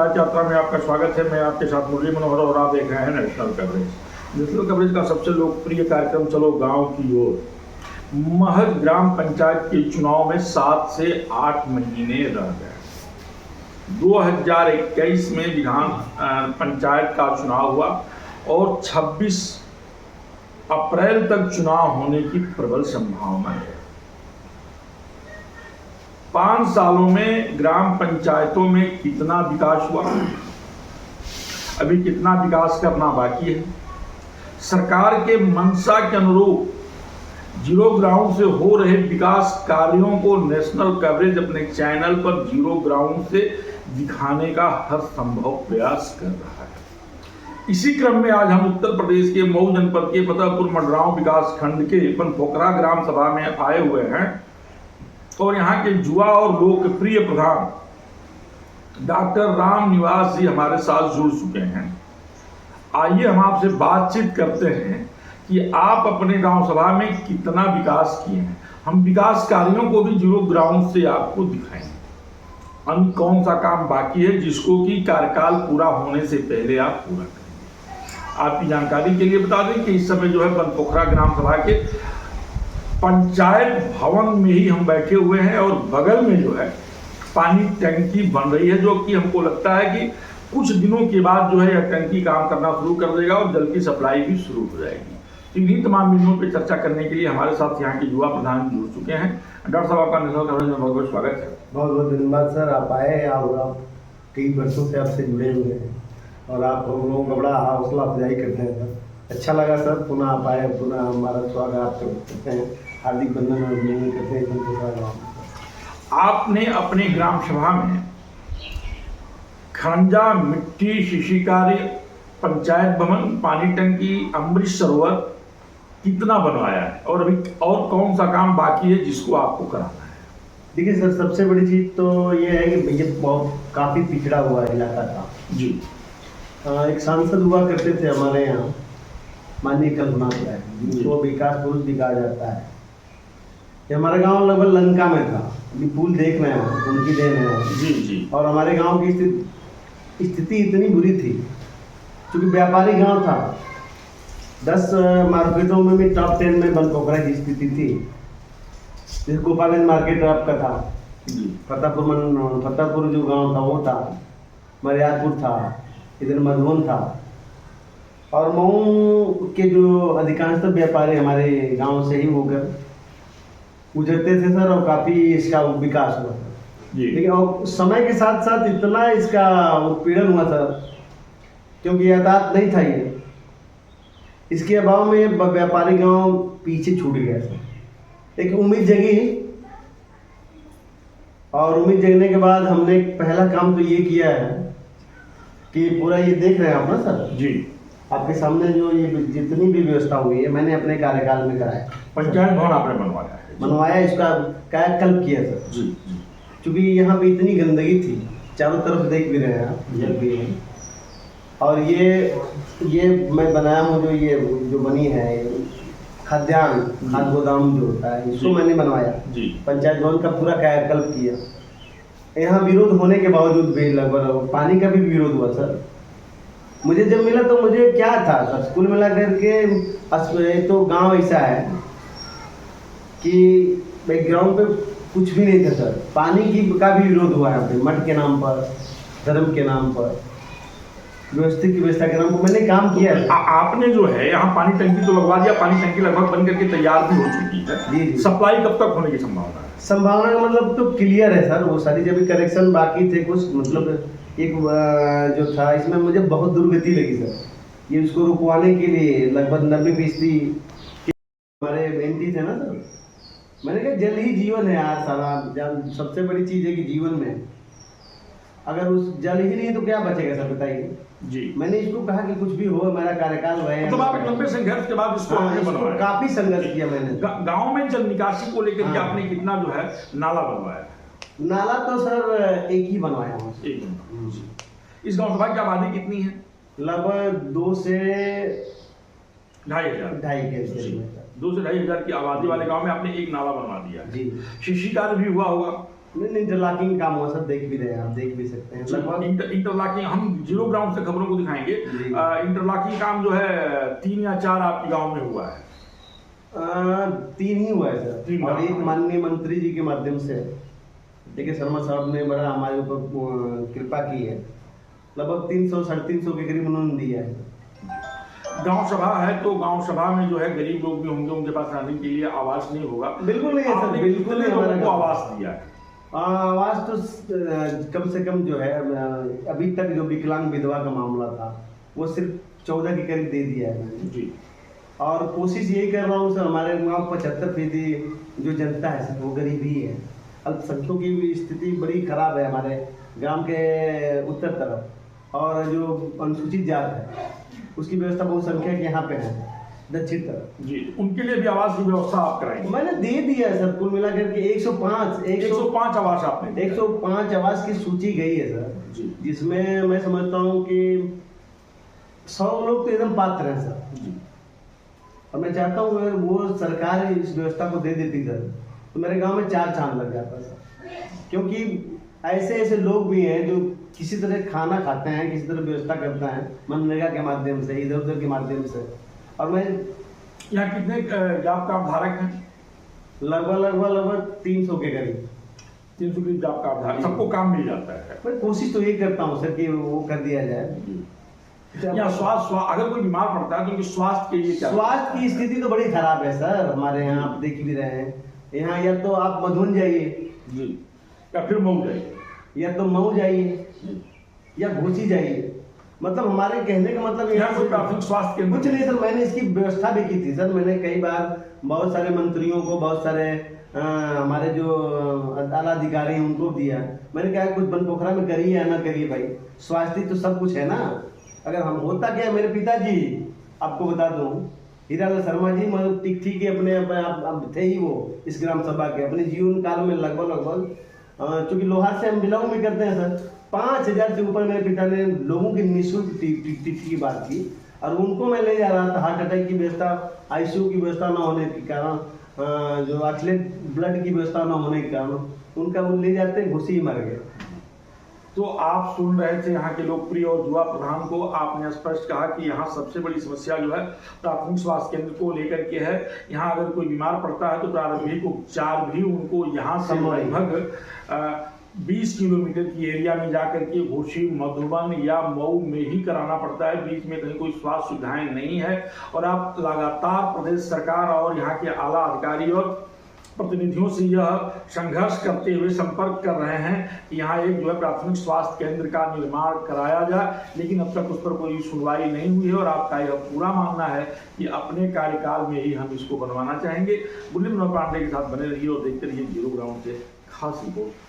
पंचायत यात्रा में आपका स्वागत है। मैं आपके साथ मुरली मनोहर और आप देख रहे हैं नेशनल कवरेज। नेशनल कवरेज का सबसे लोकप्रिय कार्यक्रम चलो गांव की ओर। महज ग्राम पंचायत के चुनाव में 7 से 8 महीने रह गए। 2021 में विधान पंचायत का चुनाव हुआ और 26 अप्रैल तक चुनाव होने की प्रबल संभावना है। 5 सालों में ग्राम पंचायतों में कितना विकास हुआ, अभी कितना विकास करना बाकी है। सरकार के मंशा के अनुरूप जीरो ग्राउंड से हो रहे विकास कार्यों को नेशनल कवरेज अपने चैनल पर जीरो ग्राउंड से दिखाने का हर संभव प्रयास कर रहा है। इसी क्रम में आज हम उत्तर प्रदेश के मऊ जनपद के फतेहपुर मडरांव विकास खंड के बनपोखरा ग्राम सभा में आए हुए हैं और यहाँ के युवा और लोकप्रिय प्रधान डॉक्टर राम निवास जी हमारे साथ जुड़ चुके हैं। आइए हम आपसे बातचीत करते हैं कि आप अपने गांव सभा में कितना विकास किए हैं। हम विकास कार्यों को भी जीरो ग्राउंड से आपको दिखाएंगे। अन्य कौन सा काम बाकी है जिसको कि कार्यकाल पूरा होने से पहले आप पूरा करेंगे। आपकी जानकारी के लिए बता दें कि इस समय जो है बनपोखरा ग्राम सभा के पंचायत भवन में ही हम बैठे हुए हैं और बगल में जो है पानी टंकी बन रही है, जो कि हमको लगता है कि कुछ दिनों के बाद जो है यह टंकी काम करना शुरू कर देगा और जल की सप्लाई भी शुरू हो जाएगी। तो इन्हीं तमाम बिंदुओं पर चर्चा करने के लिए हमारे साथ यहाँ के युवा प्रधान जुड़ चुके हैं। डॉक्टर साहब, आपका नेशनल कवरेज में बहुत बहुत स्वागत है। बहुत बहुत धन्यवाद सर, आप आए और आप कई वर्षों से आपसे जुड़े हुए हैं और आप हम लोगों को बड़ा हौसला अफजाई करते हैं सर। अच्छा लगा सर, पुनः आप आए, पुनः हमारा स्वागत आप करते हैं, हार्दिक बंधन और अभिनंदन करते हैं। आपने अपने ग्राम सभा में खरंजा, मिट्टी, शिशिकारी, पंचायत भवन, पानी टंकी, अमृत सरोवर कितना बनवाया है और अभी और कौन सा काम बाकी है जिसको आपको कराना है? देखिए सर, सबसे बड़ी चीज़ तो ये है कि ये बहुत काफ़ी पिछड़ा हुआ इलाका था जी। एक सांसद हुआ करते थे हमारे यहाँ, माननीय कल्पना है, जिनको विकास पुरुष भी कहा जाता है। ये हमारा गांव लगभग लंका में था। अभी पुल देख रहे हैं, उनकी देन है जी जी। और हमारे गांव की स्थिति इतनी बुरी थी क्योंकि व्यापारी गांव था। 10 मार्केटों में भी टॉप 10 में बनपोखरा की स्थिति थी। जैसे गोपालगंज मार्केट आपका था, फतेहपुर जो गांव था वो था, मरियादपुर था, इधर मधुबन था और मऊ के जो अधिकांशतः व्यापारी हमारे गांव से ही होकर गुजरते थे सर और काफ़ी इसका विकास हुआ था। लेकिन और समय के साथ साथ इतना इसका उत्पीड़न हुआ था क्योंकि यातायात नहीं था ये। इसके अभाव में व्यापारी गांव पीछे छूट गया सर। एक उम्मीद जगी और उम्मीद जगने के बाद हमने पहला काम तो ये किया है कि पूरा ये देख रहे हैं आप ना सर जी, आपके सामने जो ये जितनी भी व्यवस्था हुई है मैंने अपने कार्यकाल में कराया। पंचायत भवन आपने बनवाया, इसका कायाकल्प किया सर जी। क्योंकि यहाँ पे इतनी गंदगी थी, चारों तरफ देख भी रहे हैं आप, जब भी है। और ये मैं बनाया हूँ जो बनी है खाद्यान्न, खाद गोदाम जो होता है, इसको मैंने बनवाया जी। पंचायत भवन का पूरा कायाकल्प किया। यहाँ विरोध होने के बावजूद भी लगभग पानी का भी विरोध हुआ सर। मुझे जब मिला तो मुझे क्या था सर, कुल मिला करके तो गांव ऐसा है कि बैकग्राउंड पे कुछ भी नहीं था सर। पानी का भी विरोध हुआ है यहाँ पे, मठ के नाम पर, धर्म के नाम पर, व्यवस्था के नाम पर मैंने काम किया है। आपने जो है यहाँ पानी टंकी तो लगवा दिया, पानी टंकी लगभग बन करके तैयार भी हो चुकी है जी। सप्लाई कब तक होने की संभावना है? संभावना का मतलब तो क्लियर है सर, वो सारी जब भी करेक्शन बाकी थे कुछ, मतलब एक जो था इसमें मुझे बहुत दुर्गति लगी सर। ये उसको रुकवाने के लिए लगभग 90% हमारे मेहनती थे ना सर। मैंने कहा जल ही जीवन है यार सारा, सबसे बड़ी चीज़ है कि जीवन में अगर उस जल ही नहीं तो क्या बचेगा सर, बताइए जी। मैंने इसको कहा कि कुछ भी हो, मेरा कार्यकाल रहे। तो आप एक लंबे संघर्ष के बाद इसको आपने बनवाया। काफी संघर्ष किया मैंने। गांव में जल निकासी को लेकर के आपने कितना जो है नाला बनवाया? नाला तो सर एक ही बनवाया हूँ। इस गांव सभा की आबादी कितनी है? लगभग 2 से 2,500 2,500 2 से 2,500 की आबादी वाले गांव में आपने एक नाला बनवा दिया जी। शिशिकार भी हुआ होगा? नहीं, इंटरलॉकिंग काम हुआ सब देख भी रहे हैं, आप देख भी सकते हैं लगभग। इंटरलॉकिंग हम जीरो ग्राउंड से खबरों को दिखाएंगे। जी। इंटरलॉकिंग काम जो है 3 या 4 आपके गांव में हुआ है। 3 ही हुआ है सर, 3 और एक हुआ। माननीय मंत्री जी के माध्यम से देखिए शर्मा साहब ने बड़ा हमारे ऊपर कृपा की है, लगभग 300 350 के करीब उन्होंने दिया है। गांव सभा है तो गांव सभा में जो है गरीब लोग भी होंगे, उनके पास रहने के लिए आवास नहीं होगा। बिल्कुल नहीं है सर, आपने बिल्कुल कितने नहीं लोगों हमारा को गाँव। आवास दिया है? आवाज तो कम से कम जो है अभी तक जो विकलांग विधवा का मामला था वो सिर्फ 14 के करीब दे दिया है मैंने। जी। और कोशिश यही कर रहा हूँ सर, हमारे गाँव 75% जो जनता है सर वो गरीब ही है। अल्पसंख्यकों की भी स्थिति बड़ी खराब है हमारे ग्राम के उत्तर तरफ, और जो अनुसूचित जात है उसकी व्यवस्था बहुसंख्यक यहाँ पे है दक्षिण तरफ। जी, उनके लिए भी आवास की व्यवस्था आप कराएंगे? मैंने दे दिया है सर, कुल मिलाकर के 105 आवास आपने 105 आवास की सूची गई है सर, जी। जिसमें मैं समझता हूँ कि 100 लोग तो एकदम पात्र हैं सर। जी। और मैं चाहता हूँ अगर वो सरकार इस व्यवस्था को दे देती सर तो मेरे गांव में 4 चांद लग जाता सर, क्योंकि ऐसे ऐसे लोग भी हैं जो किसी तरह खाना खाते हैं, किसी तरह व्यवस्था करते हैं मनरेगा के माध्यम से, इधर उधर के माध्यम से। और मैं यहाँ कितने जॉब कार्ड धारक हैं? लगभग 300 के करीब 300 की जॉब कार्ड धारक, सबको काम मिल जाता है। मैं कोशिश तो यही करता हूँ सर कि वो कर दिया जाए। या स्वास्थ्य अगर कोई बीमार पड़ता है तो उनके स्वास्थ्य के लिए क्या? स्वास्थ्य की स्थिति तो बड़ी खराब है सर हमारे यहाँ, आप देख भी रहे हैं। यहाँ या तो आप मधुबन जाइए जी, या फिर मऊ जाइए, या तो मऊ जाइए या घोसी जाइए, मतलब हमारे कहने का मतलब यहाँ कोई प्राथमिक स्वास्थ्य केंद्र कुछ नहीं सर। मैंने इसकी व्यवस्था भी की थी सर, मैंने कई बार बहुत सारे मंत्रियों को, बहुत सारे हमारे जो आला अधिकारी हैं उनको दिया। मैंने कहा कुछ बनपोखरा में करिए या ना करिए भाई, स्वास्थ्य तो सब कुछ है ना। अगर हम होता क्या, मेरे पिताजी आपको बता दूं हीरालाल शर्मा जी, मतलब ठीक है अपने आप थे ही वो इस ग्राम सभा के अपने जीवन काल में लगभग चूंकि लोहार से हम बिलोंग भी करते हैं सर, 5000 से ऊपर मेरे पिता ने लोगों की निःशुल्क टिकट की बात की, और उनको मैं ले जा रहा था। हार्ट अटैक की व्यवस्था, आईसीयू की व्यवस्था न होने के कारण, जो आर्टिलेट ब्लड की व्यवस्था न होने के कारण उनका वो ले जाते घुसी ही मर गए। तो आप सुन रहे थे यहाँ के लोकप्रिय और युवा प्रधान को। आपने स्पष्ट कहा कि यहाँ सबसे बड़ी समस्या जो है प्राथमिक स्वास्थ्य केंद्र को लेकर के है। यहाँ अगर कोई बीमार पड़ता है तो प्रारंभिक उपचार भी उनको यहाँ से लगभग 20 किलोमीटर की एरिया में जाकर के घोसी, मधुबन या मऊ में ही कराना पड़ता है। बीच में कहीं कोई स्वास्थ्य सुविधाएं नहीं है, और आप लगातार प्रदेश सरकार और यहाँ के आला अधिकारी और प्रतिनिधियों से यह संघर्ष करते हुए संपर्क कर रहे हैं कि यहाँ एक जो है प्राथमिक स्वास्थ्य केंद्र का निर्माण कराया जाए, लेकिन अब तक उस पर कोई सुनवाई नहीं हुई है। और आपका यह पूरा मानना है कि अपने कार्यकाल में ही हम इसको बनवाना चाहेंगे। बुल्ली मनोहर पांडे के साथ बने रहिए और देखते रहिए जीरो ग्राउंड से खास रिपोर्ट।